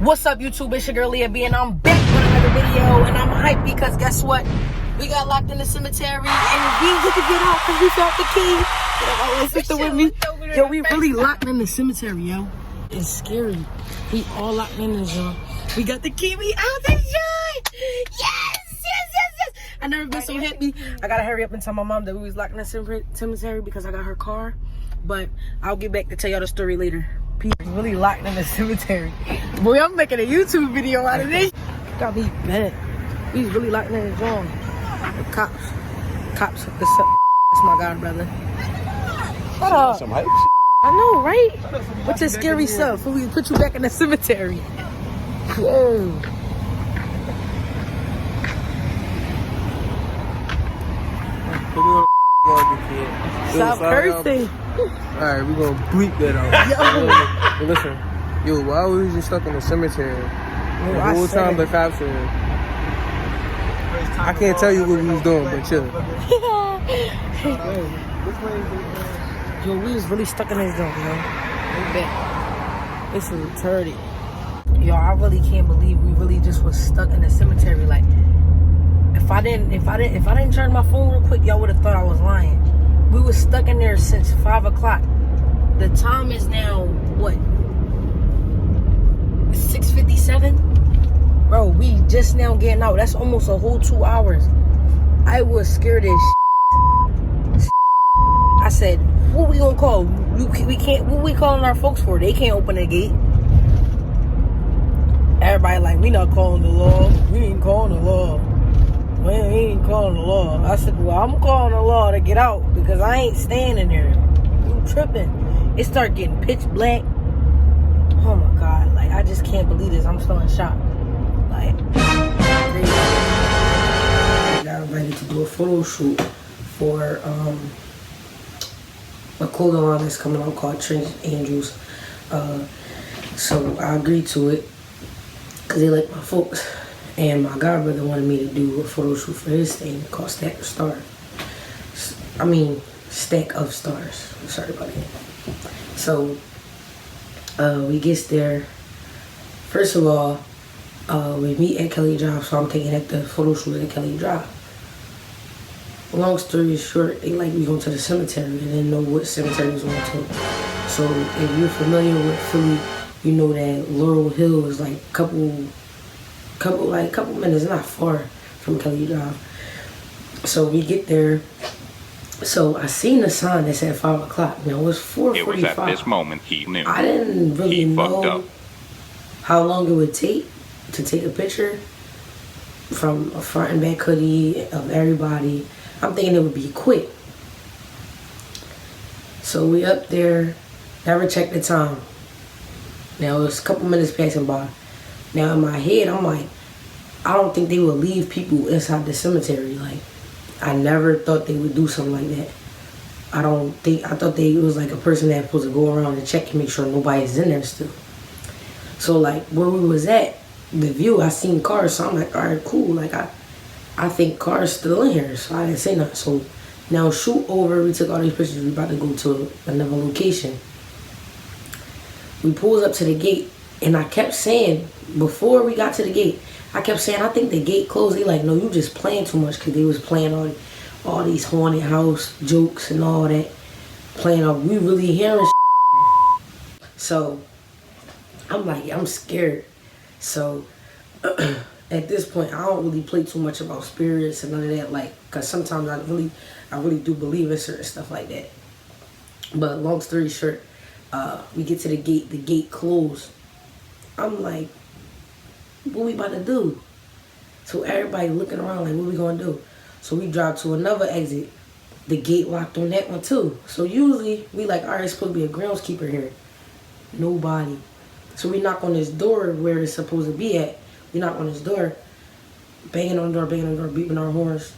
What's up, YouTube? It's your girl Leah B, and I'm back with another video, and I'm hyped because guess what? We got locked in the cemetery, and we get to get out because we found the key. My sister with me. Yo, we really locked in the cemetery, yo. It's scary. We all locked in this, yo. We got the key. We out the joint. Yes. I never been so happy. I gotta hurry up and tell my mom that we was locked in the cemetery because I got her car. But I'll get back to tell y'all the story later. People really locked in the cemetery. Boy, I'm making a YouTube video out of this. Got me mad. He's really locked in the joint. The cops hooked us up. That's my god, brother. Shut up. Some hype. I know, right? What's your scary stuff? We put you back in the cemetery. Whoa. Stop cursing. Alright, we're gonna bleep that out. Yo, listen. Yo, why was you stuck in the cemetery? The whole time the cops were here. I can't tell you what we was doing, but chill. Yo, we was really stuck in this joint, yo. This is retarded. Yo, I really can't believe we really just was stuck in the cemetery. Like, if I didn't turn my phone real quick, y'all would have thought I was lying. We was stuck in there since 5 o'clock. The time is now, what? 6:57? Bro, we just now getting out. That's almost a whole 2 hours. I was scared as shit. I said, what we gonna call? We can't, what we calling our folks for? They can't open the gate. Everybody like, we not calling the law. We ain't calling the law. We ain't calling the law. I said, well, I'm calling the law to get out because I ain't staying in there. You tripping. It started getting pitch black. Oh my God. Like, I just can't believe this. I'm still in shock. Like, crazy. I got invited to do a photo shoot for a clothing line that's coming out called TRENCHANGELS. So I agreed to it because they like my folks. And my godbrother wanted me to do a photo shoot for his thing called Stack of Stars. Stack of Stars. Sorry about that. So, we get there. First of all, we meet at Kelly Drive, so I'm taking at the photo shoot at Kelly Drive. Long story short, they like me going to the cemetery. They didn't know what cemetery was going to. So, if you're familiar with Philly, you know that Laurel Hill is like a couple minutes, not far from Kelly Drive. So we get there. So I seen the sign that said 5 o'clock. Now it was 4:45. It was at this moment he knew. I didn't really know how long it would take to take a picture from a front and back hoodie of everybody. I'm thinking it would be quick. So we up there, never checked the time. Now it was a couple minutes passing by. Now in my head, I'm like, I don't think they would leave people inside the cemetery. Like, I never thought they would do something like that. I thought it was like a person that was supposed to go around and check and make sure nobody's in there still. So like where we was at, the view, I seen cars, so I'm like, all right, cool. Like I think cars still in here, so I didn't say nothing. So now shoot over, we took all these pictures, we about to go to another location. We pulls up to the gate. And I kept saying, before we got to the gate, I kept saying, I think the gate closed. They like, no, you just playing too much because they was playing all these haunted house jokes and all that. We really hearing So, I'm like, I'm scared. So, at this point, I don't really play too much about spirits and none of that. Like, because sometimes I really do believe in certain stuff like that. But long story short, we get to the gate closed. I'm like, what we about to do? So everybody looking around like, what we gonna do? So we drive to another exit. The gate locked on that one too. So usually we like, all right, it's supposed to be a groundskeeper here. Nobody. So we knock on this door where it's supposed to be at. We knock on this door, banging on the door, beeping our horns.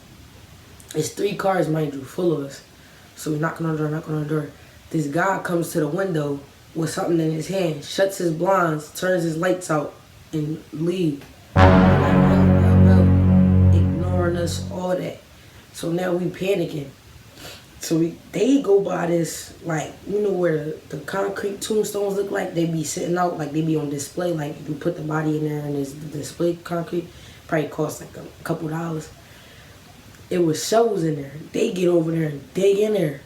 It's 3 cars, mind you, full of us. So we knocking on the door. This guy comes to the window with something in his hand, shuts his blinds, turns his lights out, and leave. Ignoring us, all that. So now we panicking. So they go by this, like, you know where the concrete tombstones look like? They be sitting out, like they be on display. Like you put the body in there and there's the display concrete. Probably cost like a couple dollars. It was shovels in there. They get over there and dig in there.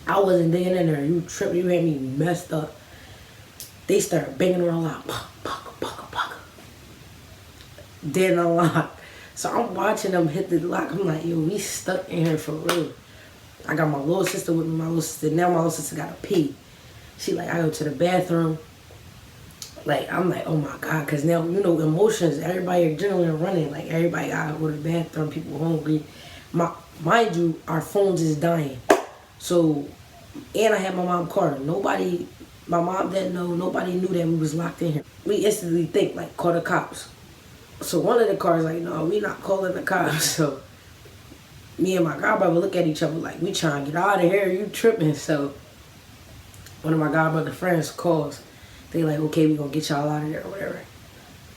I wasn't digging in there. You tripping, you had me messed up. They start banging around like, paka. Then unlocked. So I'm watching them hit the lock. I'm like, yo, we stuck in here for real. I got my little sister with me. My little sister, now my little sister got to pee. She like, I go to the bathroom. Like, I'm like, oh my God. Because now, you know, emotions, everybody generally running. Like, everybody got to go to the bathroom. People hungry. Mind you, our phones is dying. So, and I had my mom car. My mom didn't know. Nobody knew that we was locked in here. We instantly think, like, call the cops. So one of the cars like, no, we not calling the cops. So me and my godbrother look at each other like, we trying to get out of here, you tripping. So one of my godbrother friends calls. They like, okay, we gonna get y'all out of there or whatever.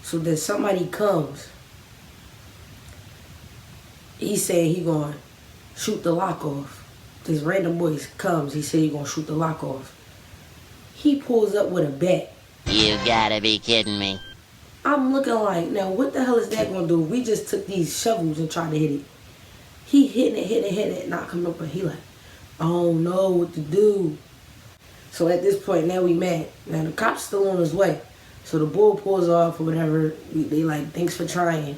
So then somebody comes. He said he gonna shoot the lock off. This random boy comes, he said he gonna shoot the lock off. He pulls up with a bat. You gotta be kidding me. I'm looking like, now what the hell is that gonna do? We just took these shovels and tried to hit it. He hitting it, not coming up, but he like, I don't know what to do. So at this point, now we mad. Now the cop's still on his way. So the bull pulls off or whatever. They like, thanks for trying.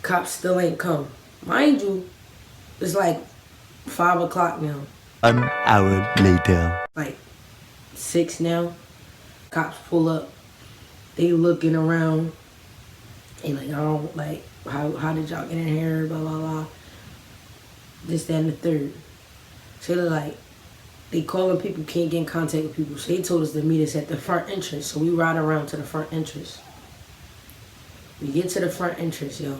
Cops still ain't come. Mind you, it's like 5 o'clock now. 1 hour later. Like 6 now. Cops pull up. They looking around. They like, I don't, like, how did y'all get in here? Blah, blah, blah. This, that, and the third. So they're like, they calling people, can't get in contact with people. So they told us to meet us at the front entrance. So we ride around to the front entrance. We get to the front entrance, yo.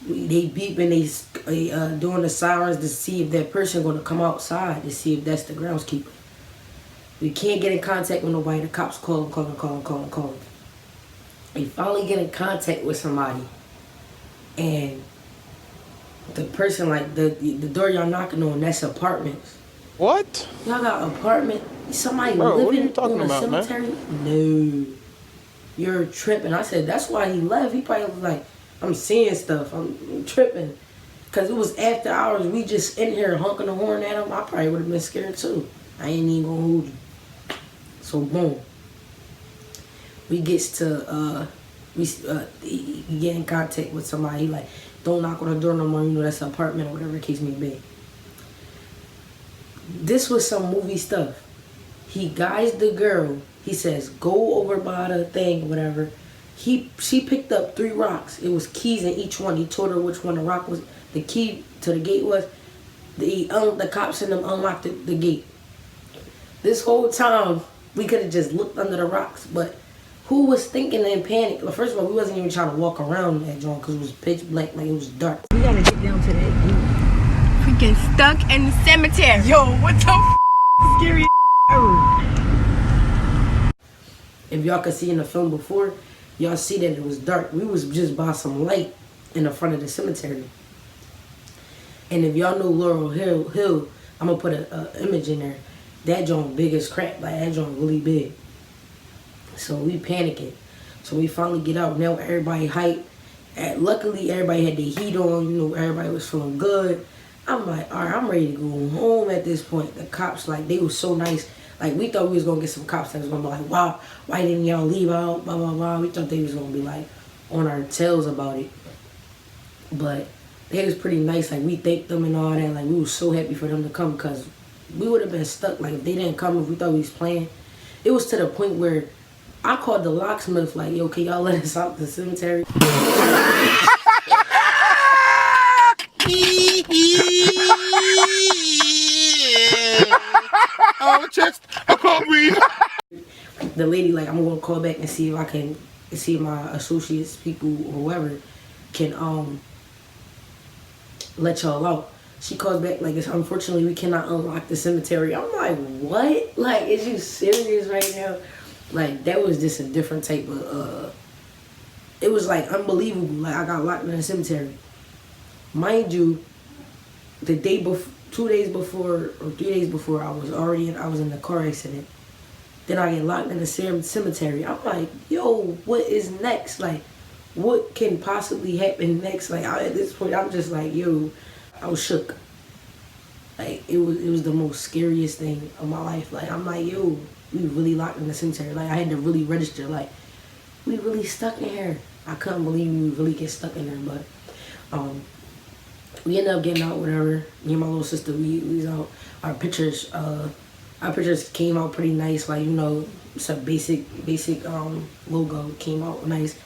They beeping, they doing the sirens to see if that person gonna come outside to see if that's the groundskeeper. We can't get in contact with nobody. The cops calling. We finally get in contact with somebody. And the person, like, the door y'all knocking on, that's apartments. What? Y'all got apartment? Somebody Bro, what are you living talking on a about, cemetery? No. You're tripping. I said, that's why he left. He probably was like, I'm seeing stuff. I'm tripping. Because it was after hours. We just in here honking the horn at him. I probably would have been scared too. I ain't even gonna hold you. So boom, we gets to we get in contact with somebody. He like, don't knock on the door no more. You know that's an apartment or whatever the case may be. This was some movie stuff. He guides the girl. He says, go over by the thing, whatever. She picked up 3 rocks. It was keys in each one. He told her which one the rock was. The key to the gate was. The cops and them unlocked the gate. This whole time, we could have just looked under the rocks, but who was thinking in panic? Well, first of all, we wasn't even trying to walk around that joint because it was pitch black, like it was dark. We gotta get down to that gate. Freaking stuck in the cemetery. Yo, what the scary ever? If y'all could see in the film before, y'all see that it was dark. We was just by some light in the front of the cemetery. And if y'all know Laurel Hill, I'm gonna put an image in there. That joint big as crap, like that joint really big. So we panicking. So we finally get out. Now everybody hyped. Luckily everybody had their heat on, you know, everybody was feeling good. I'm like, all right, I'm ready to go home at this point. The cops, like, they was so nice. Like, we thought we was gonna get some cops that was gonna be like, wow, why didn't y'all leave out, blah, blah, blah. We thought they was gonna be like on our tails about it. But they was pretty nice. Like, we thanked them and all that. Like, we was so happy for them to come because we would have been stuck. Like, if they didn't come, if we thought we was playing. It was to the point where I called the locksmith, like, yo, can y'all let us out the cemetery? I can't breathe. The lady, like, I'm gonna call back and see if I can see if my associates, people, or whoever can let y'all out. She calls back like, unfortunately we cannot unlock the cemetery. I'm like, what? Like, is you serious right now? Like, that was just a different type of it was like unbelievable. Like, I got locked in the cemetery. Mind you, the day before, 2 days before or 3 days before, I was in the car accident. Then I get locked in the cemetery. I'm like, yo, what is next? Like, what can possibly happen next? Like, at this point, I'm just like, yo, I was shook. Like, it was the most scariest thing of my life. Like, I'm like, yo, we really locked in the cemetery. Like, I had to really register. Like, we really stuck in here. I couldn't believe we really get stuck in there. But we ended up getting out, whatever. Me and my little sister, we was out. Our pictures came out pretty nice. Like, you know, it's a basic logo. Came out nice.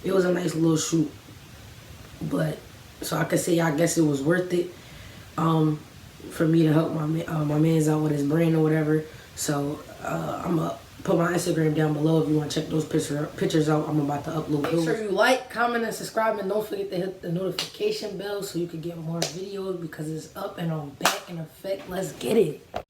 It was a nice little shoot. But so I could say, I guess it was worth it. For me to help my man's out with his brand or whatever. So I'm gonna put my Instagram down below if you want to check those pictures out. I'm about to upload those. Make sure you like, comment, and subscribe, and don't forget to hit the notification bell so you can get more videos because it's up and on back in effect. Let's get it.